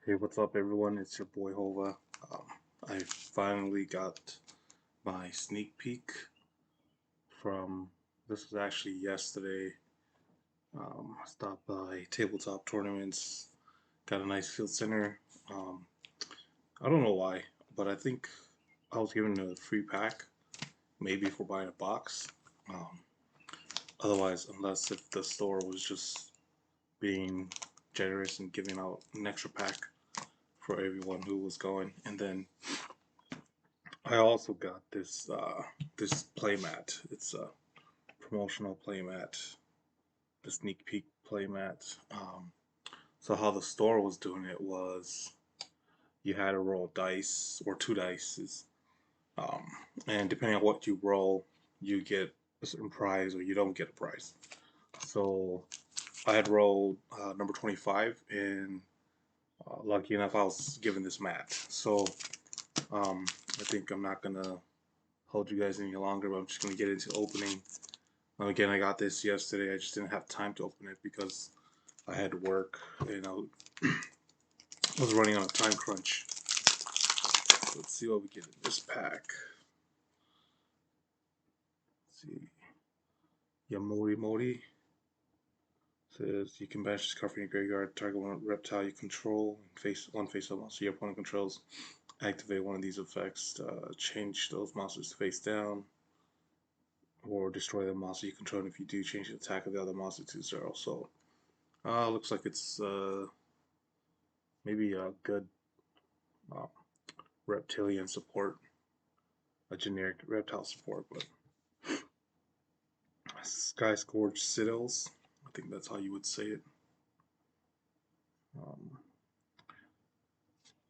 Hey, what's up, everyone? It's your boy Hova. Um, I finally got my sneak peek from this was actually yesterday. I stopped by tabletop tournaments, got a nice field center. Um, I don't know why, but I think I was given a free pack, maybe for buying a box. Um, Otherwise, unless if the store was just being generous and giving out an extra pack for everyone who was going, and then I also got this playmat. It's a promotional playmat, the sneak peek playmat. So how the store was doing it was you had to roll dice or two dice, um, and depending on what you roll, you get a certain prize or you don't get a prize. So I had rolled number 25, and lucky enough, I was given this mat. So I think I'm not gonna hold you guys any longer, but I'm just gonna get into opening. Again, I got this yesterday. I just didn't have time to open it because I had to work and I was running on a time crunch. Let's see what we get in this pack. Let's see. Yamori Mori says you can banish this card from your graveyard, target one reptile you control, one face up monster your opponent controls. Activate one of these effects, change those monsters to face down, or destroy the monster you control. And if you do, change the attack of the other monster to 0. So, looks like it's maybe a good uh, reptilian support, a generic reptile support, but Sky Scourge Citadels, I think that's how you would say it. Um,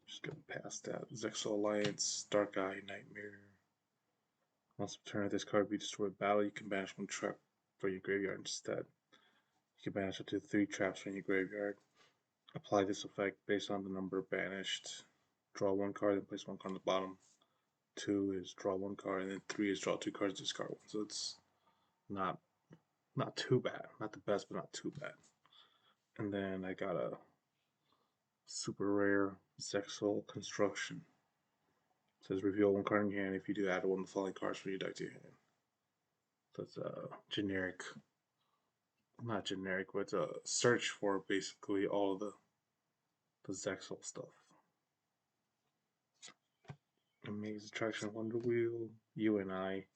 just gonna pass that. Zexal Alliance, Dark Eye, Nightmare. Once per turn, if this card be destroyed battle, you can banish one trap from your graveyard instead. You can banish up to 3 traps from your graveyard. Apply this effect based on the number banished. Draw one card, then place one card on the bottom. 2 is draw one card, and then 3 is draw 2 cards, discard one. So it's not not too bad. Not the best, but not too bad. And then I got a super rare Zexal Construction. It says reveal one card in your hand. If you do, add one of the following cards from your deck to your hand. So it's a generic, not generic, but it's a search for basically all of the Zexal stuff. Amaze Attraction Wonder Wheel, You and I,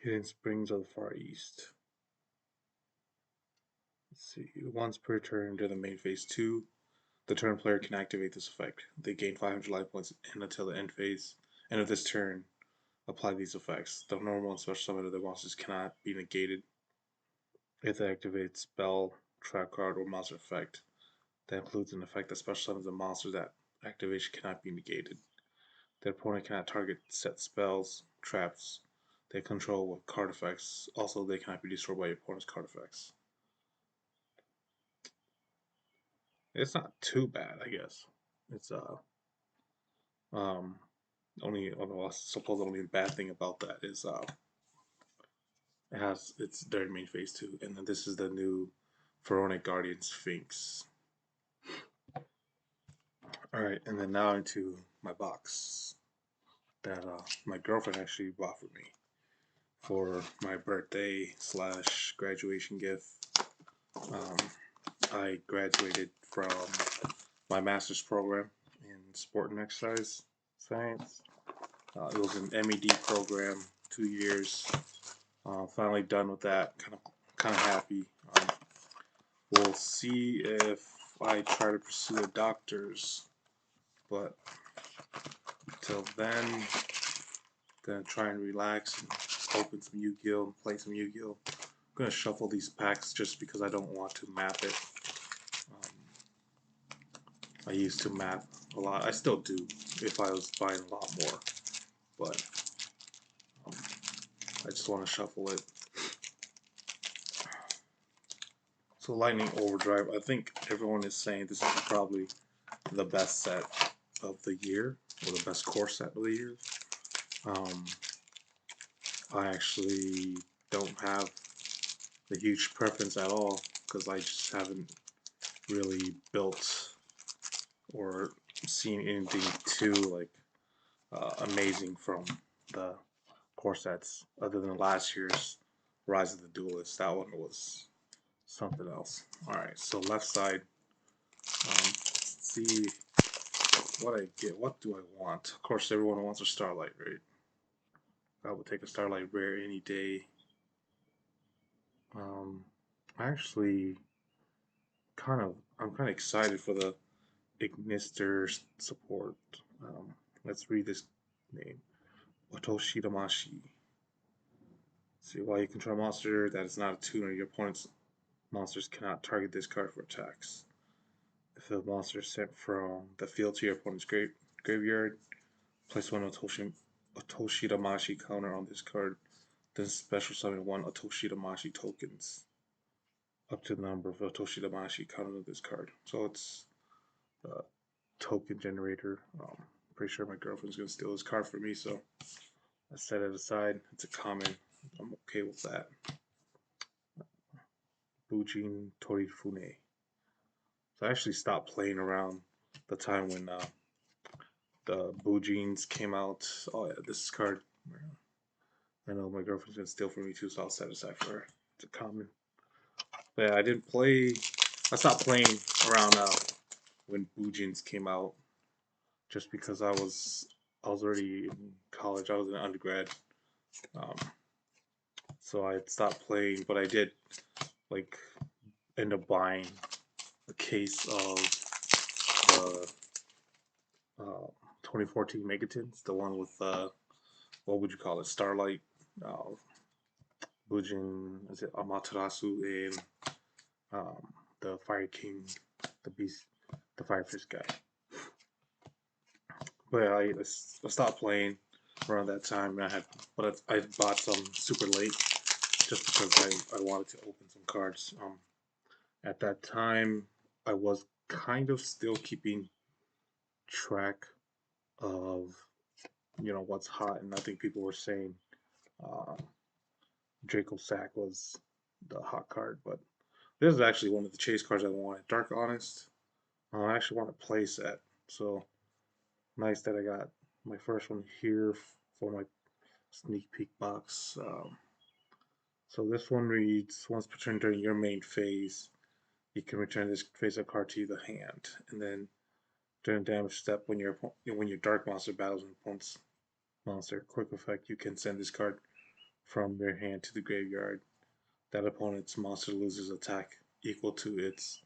Hidden Springs of the Far East. Let's see, once per turn during the main phase 2, the turn player can activate this effect. They gain 500 life points and until the end of this turn, apply these effects. The normal and special summon of the monsters cannot be negated if they activate spell, trap card, or monster effect. That includes an effect that special summons a monster that activation cannot be negated. The opponent cannot target set spells, traps they control with card effects. Also, they cannot be destroyed by your opponent's card effects. It's not too bad, I guess. It's um only I suppose the only bad thing about that is it's their main phase 2, and then this is the new Pharaonic Guardian Sphinx. All right, and then now into my box that my girlfriend actually bought for me for my birthday slash graduation gift. Um, I graduated from my master's program in sport and exercise science. It was an MED program, 2 years. Finally done with that. Kind of happy. We'll see if I try to pursue a doctor's, but until then, gonna try and relax and open some Yu-Gi-Oh and play some Yu-Gi-Oh. I'm gonna shuffle these packs just because I don't want to map it. Um, I used to map a lot. I still do if I was buying a lot more, but um, I just want to shuffle it. So Lightning Overdrive, I think everyone is saying this is probably the best set of the year, or the best core set of the year. Um, I actually don't have a huge preference at all because I just haven't really built or seen anything too like amazing from the core sets, other than last year's Rise of the Duelist. That one was something else. All right, so left side. Let's see what I get. What do I want? Of course, everyone wants a Starlight, right? I would take a Starlight Rare any day. Um, actually, I'm kind of excited for the Ignister support. Let's read this name. Otoshi Damashi. See, while you control a monster that is not a tuner, your opponent's monsters cannot target this card for attacks. If a monster is sent from the field to your opponent's graveyard, place one Otoshi Damashi counter on this card, then special summon one Otoshi Damashi tokens up to the number of Otoshi Damashi counted on this card. So it's a token generator. Pretty sure my girlfriend's gonna steal this card for me, so I set it aside. It's a common. I'm okay with that. Bujin Torifune. So I actually stopped playing around the time when the Bujins came out. Oh yeah, this card. I know my girlfriend's gonna steal from me too, so I'll set it aside for her. It's a common. But yeah, I didn't play. I stopped playing around when Bujins came out, just because I was already in college. I was an undergrad, um, so I stopped playing. But I did like end up buying a case of the 2014 Megatons, the one with what would you call it, Starlight, Bujin, is it Amaterasu, and the Fire King, the Beast, the Firefish guy. But yeah, I stopped playing around that time. I bought some super late just because I wanted to open some cards. At that time, I was kind of still keeping track of what's hot, and I think people were saying Draco Sack was the hot card, but this is actually one of the chase cards I wanted. Dark Honest. I actually want a play set, so nice that I got my first one here for my sneak peek box. So this one reads: once per turn during your main phase, you can return this face-up card to the hand, and then during damage step, when your dark monster battles an opponent's monster, quick effect, you can send this card from your hand to the graveyard. That opponent's monster loses attack equal to its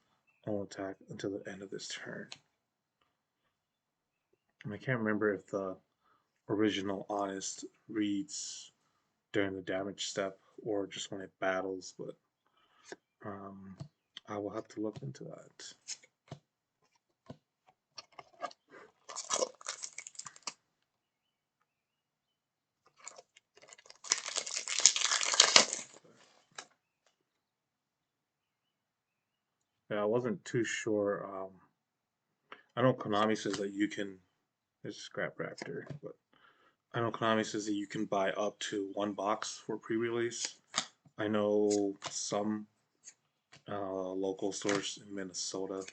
own attack until the end of this turn. And I can't remember if the original Honest reads during the damage step or just when it battles, but I will have to look into that. Yeah, I wasn't too sure. I know Konami says that you can. There's Scrap Raptor, but I know Konami says that you can buy up to one box for pre-release. I know some local stores in Minnesota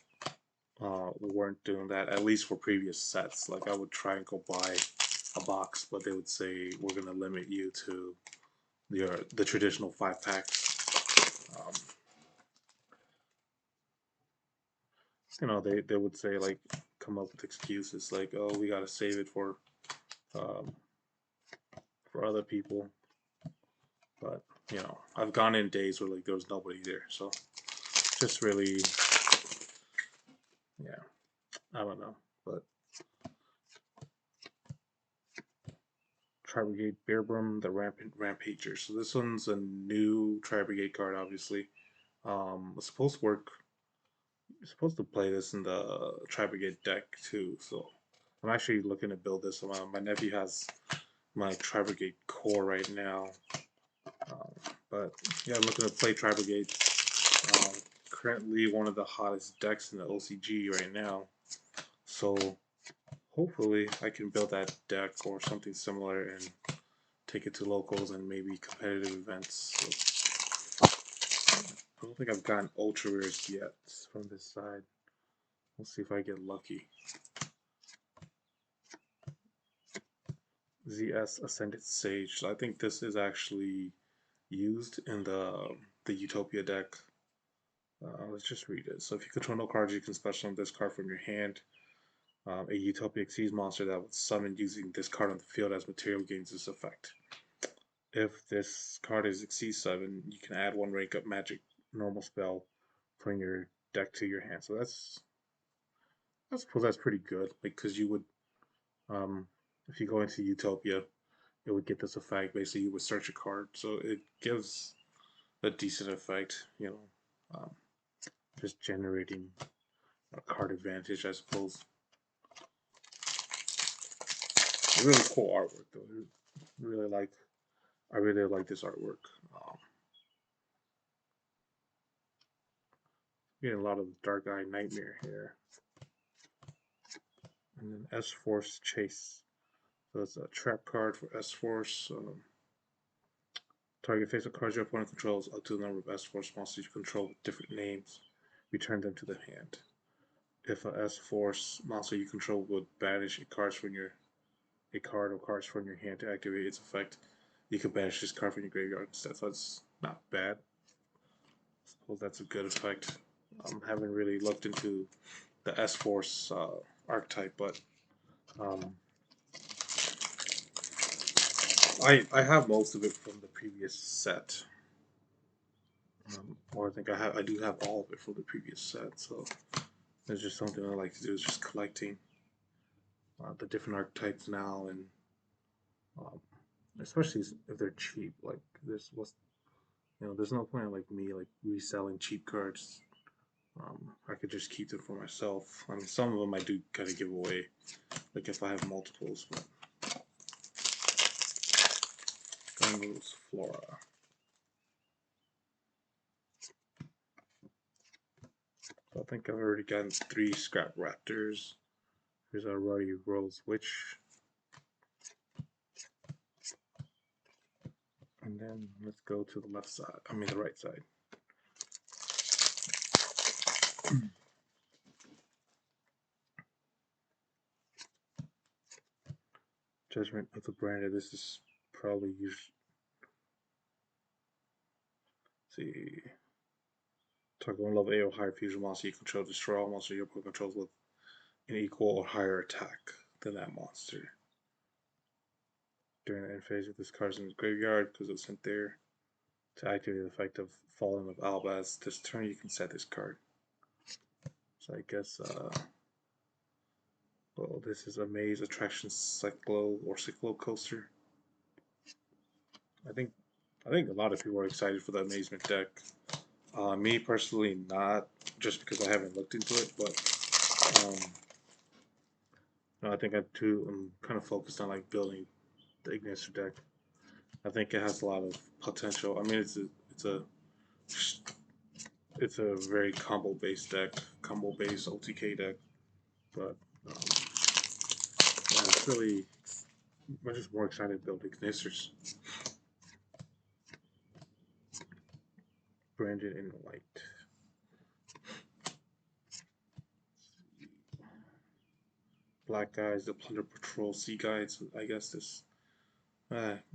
weren't doing that, at least for previous sets. Like I would try and go buy a box, but they would say we're gonna limit you to the traditional 5-packs. They would say like come up with excuses like, oh, we gotta save it um, for other people. But I've gone in days where like there was nobody there, so just really, yeah, I don't know. But Tri-Brigade Bearbrum, the Rampager. So this one's a new Tri-Brigade card, obviously. It's supposed to work. You're supposed to play this in the Tri-Brigade deck too. So I'm actually looking to build this. My nephew has my Tri-Brigade core right now. But yeah, I'm looking to play Tri-Brigade. Currently one of the hottest decks in the OCG right now. So hopefully I can build that deck or something similar and take it to locals and maybe competitive events. So I don't think I've gotten ultra rares yet from this side. We'll see if I get lucky. ZS Ascended Sage. So I think this is actually used in the Utopia deck. Let's just read it. So if you control no cards, you can special summon this card from your hand. A Utopia Exceeds monster that was summoned using this card on the field as material gains this effect. If this card is Exceed 7, you can add 1 rank up magic normal spell from your deck to your hand. So I suppose that's pretty good. Like, because you would, if you go into Utopia, it would get this effect. Basically, you would search a card, so it gives a decent effect. Just generating a card advantage, I suppose. Really cool artwork, though. I really like this artwork. Getting a lot of Dark Eye Nightmare here, and then S Force Chase. So it's a trap card for S Force. Target face of cards your opponent controls up to the number of S Force monsters you control with different names. Return them to the hand. If a S Force monster you control would banish a card or cards from your hand to activate its effect, you can banish this card from your graveyard instead. So it's not bad. I suppose that's a good effect. I haven't really looked into the S Force archetype, but I have most of it from the previous set. Or I think I do have all of it from the previous set. So it's just something I like to do, is just collecting the different archetypes now, and especially if they're cheap. Like there's no point in like me like reselling cheap cards. I could just keep them for myself. I mean, some of them I do kind of give away, like if I have multiples. But Gunrose Flora. So I think I've already gotten 3 Scrap Raptors. Here's our Ruddy Rose Witch. And then let's go to the left side. I mean the right side. Judgment of the Branded. This is probably usually. See. Target 1 level 8 or higher fusion monster you control. Destroy all monsters your opponent controls with an equal or higher attack than that monster. During the end phase of this card's in the graveyard, because it was sent there. To activate the effect of Fallen of Albaz, this turn you can set this card. So I guess, well, this is a Maze Attraction Cyclo Coaster. I think a lot of people are excited for the Amazement deck. Me personally, not, just because I haven't looked into it, but no, I think I'm kind of focused on like building the Ignister deck. I think it has a lot of potential. I mean, it's a very combo based OTK deck, but yeah, it's really, I'm just more excited to build Ignisters. Branded in white. Black Guys, the Plunder Patrol Sea Guides. I guess this.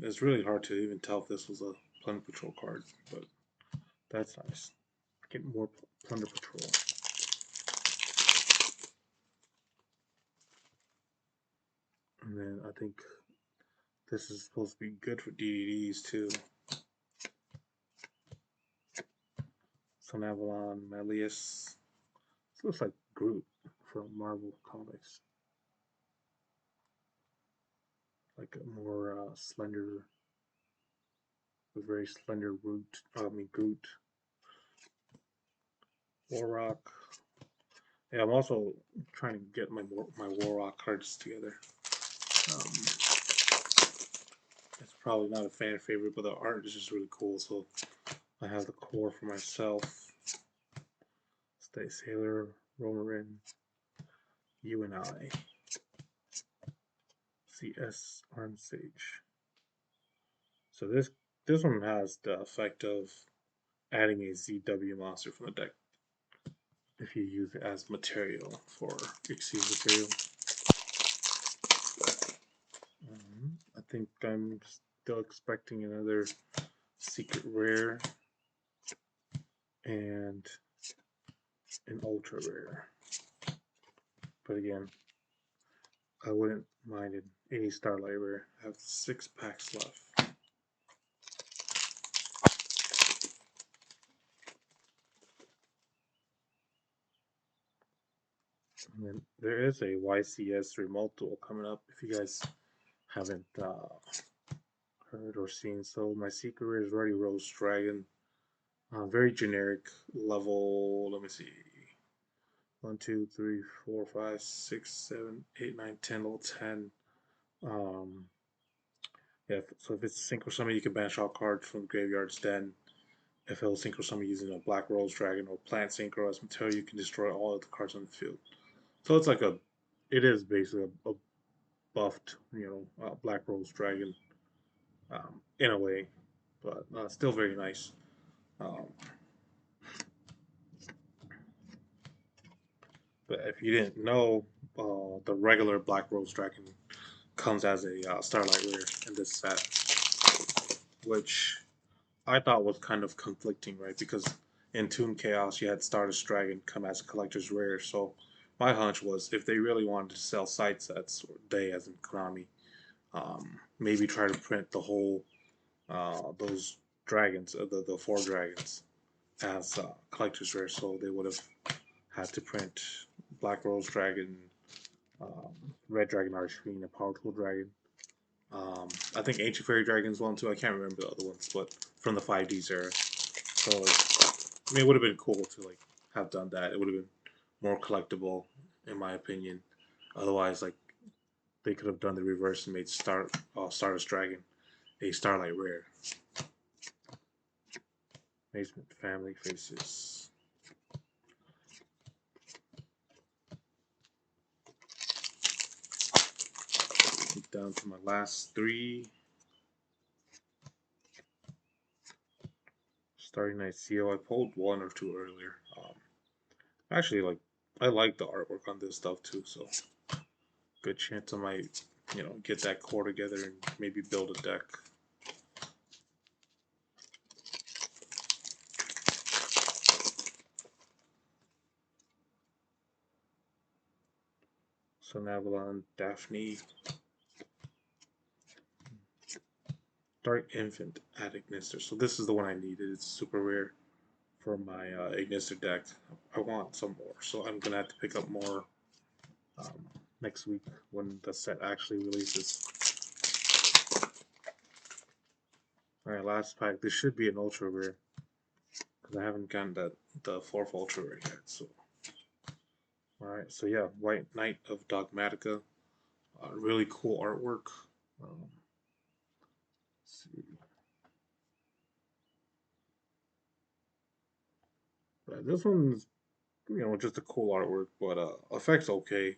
It's really hard to even tell if this was a Plunder Patrol card, but that's nice. Get more Plunder Patrol. And then I think this is supposed to be good for DDDs too. Sun Avalon, Melius. This looks like Groot from Marvel Comics. Like a more slender, a very slender Groot. Warrock. Yeah, I'm also trying to get my Warrock cards together. It's probably not a fan favorite, but the art is just really cool. So I have the core for myself. Stay Sailor, Romarin, You and I. CS Arm Sage. So this one has the effect of adding a ZW monster from the deck if you use it as material for Exceed material. I think I'm still expecting another secret rare and an ultra rare. But again, I wouldn't mind it. Any Starlight rare. I have 6 packs left. And then there is a YCS remote duel coming up if you guys haven't heard or seen. So my secret rare is already Rose Dragon. Very generic level. Let me see. 1, 2, 3, 4, 5, 6, 7, 8, 9, 10. Level 10. Yeah. So if it's synchro summon, you can banish all cards from the graveyards. Then, if it'll synchro summon using a Black Rose Dragon or Plant Synchro as material, you can destroy all of the cards on the field. So it's like it is basically a buffed, Black Rose Dragon, in a way, but still very nice. Um, but if you didn't know, the regular Black Rose Dragon comes as a Starlight Rare in this set, which I thought was kind of conflicting, right? Because in Toon Chaos, you had Stardust Dragon come as a collector's rare. So my hunch was if they really wanted to sell side sets, or they as in Konami, maybe try to print the whole those dragons, the 4 dragons, as collector's rare. So they would have had to print Black Rose Dragon, um, Red Dragon Archfiend, and Power Tool Dragon. I think Ancient Fairy Dragon's one too. I can't remember the other ones, but from the 5Ds era. So like, I mean, it would have been cool to like have done that. It would have been more collectible, in my opinion. Otherwise, like they could have done the reverse and made Stardust Dragon a Starlight Rare. Basement Family Faces. Down to my last 3. Starry Night Seal. I pulled 1 or 2 earlier. Actually, like I like the artwork on this stuff too, so good chance I might, get that core together and maybe build a deck. So Avalon, Daphne, Dark Infant, Attic Ignister. So this is the one I needed. It's super rare for my Ignister deck. I want some more, so I'm gonna have to pick up more next week when the set actually releases. Alright, last pack. This should be an ultra rare because I haven't gotten the 4th ultra rare yet. So, alright, so yeah, White Knight of Dogmatica. Really cool artwork. Let's see. This one's just a cool artwork, but effects okay.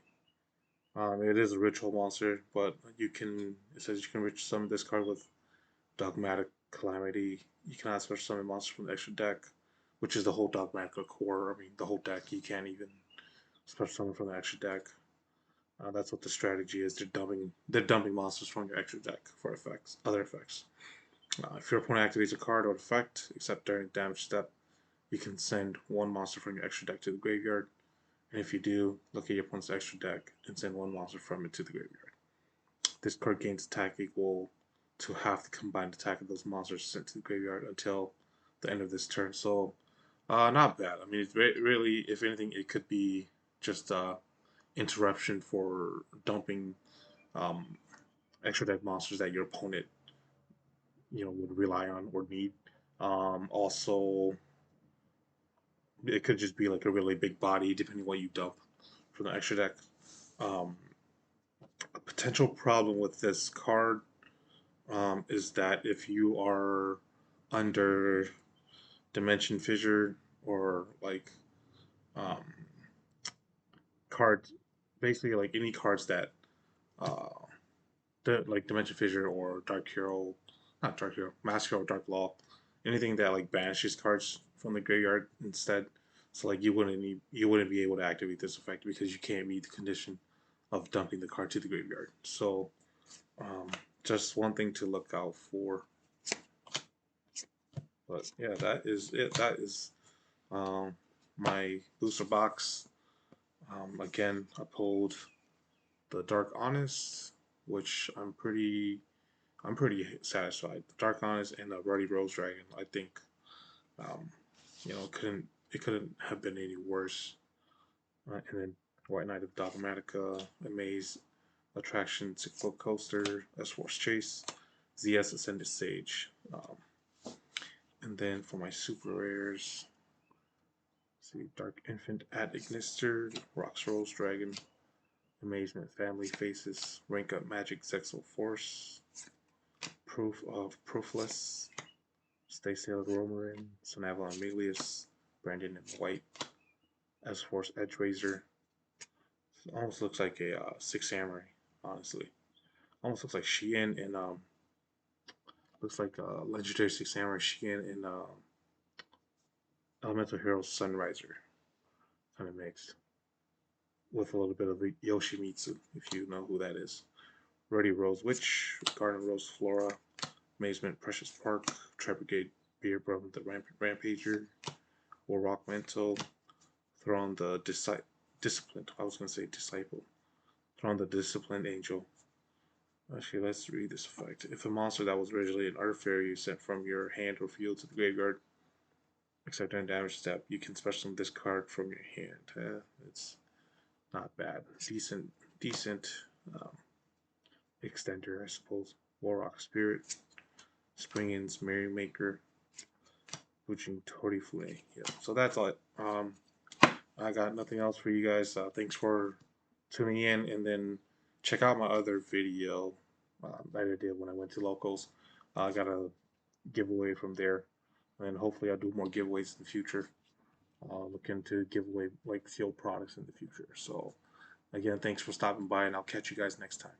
It is a ritual monster, but it says you can rich summon this card with Dogmatic Calamity. You can ask for summon monster from the extra deck, which is the whole Dogmatica core. I mean, the whole deck. You can't even special summon from the extra deck. That's what the strategy is. They're dumping monsters from your extra deck for other effects. If your opponent activates a card or effect, except during damage step, you can send 1 monster from your extra deck to the graveyard. And if you do, look at your opponent's extra deck and send 1 monster from it to the graveyard. This card gains attack equal to half the combined attack of those monsters sent to the graveyard until the end of this turn. So, not bad. I mean, it's really, if anything, it could be just interruption for dumping extra deck monsters that your opponent, would rely on or need. Also, it could just be like a really big body, depending on what you dump from the extra deck. A potential problem with this card is that if you are under Dimension Fissure or like um, cards, basically like any cards that uh, like Dimension Fissure or Dark Hero, not Dark Hero, Mask Hero, Dark Law. anything that like banishes cards from the graveyard instead. So like you wouldn't be able to activate this effect because you can't meet the condition of dumping the card to the graveyard. So um, just one thing to look out for. But yeah, that is it. That is um, my booster box. Again, I pulled the Dark Honest, which I'm pretty satisfied. The Dark Honest and the Ruddy Rose Dragon. I think um, it couldn't have been any worse. And then White Knight of Dogmatica, Amaze, Attraction, Six Foot Coaster, S Force Chase, ZS Ascended Sage. And then for my super rares, see Dark Infant at Ignister, Rocks Rose Dragon, Amazement Family Faces, Rank Up Magic Zexal Force, Proof of Proofless, Stay Sailor Romarin, Sonavalon Melius, Brandon in White, S Force Edge Razor. It almost looks like a Six Samurai, honestly. Almost looks like Shien and looks like Legendary Six Samurai Shien and Elemental Heroes Sunriser, kind of mixed with a little bit of the Yoshimitsu, if you know who that is. Ruddy Rose Witch, Garden Rose Flora, Amazement Precious Park, Trepigate Beer Brother the Rampager, Warrock Mental, Thrawn the Disciplined, I was going to say Disciple, Thrawn the Disciplined Angel. Actually, let's read this effect. If a monster that was originally an Artifair you sent from your hand or field to the graveyard, except on damage step, you can special this card from your hand. It's not bad. Decent um, extender, I suppose. Warrock Spirit, Springin's Merrymaker, Butching Tortiflay. Yeah, so that's all. I got nothing else for you guys. Thanks for tuning in, and then check out my other video that I did when I went to locals. I got a giveaway from there, and hopefully I'll do more giveaways in the future. Looking to give away like sealed products in the future. So again, thanks for stopping by, and I'll catch you guys next time.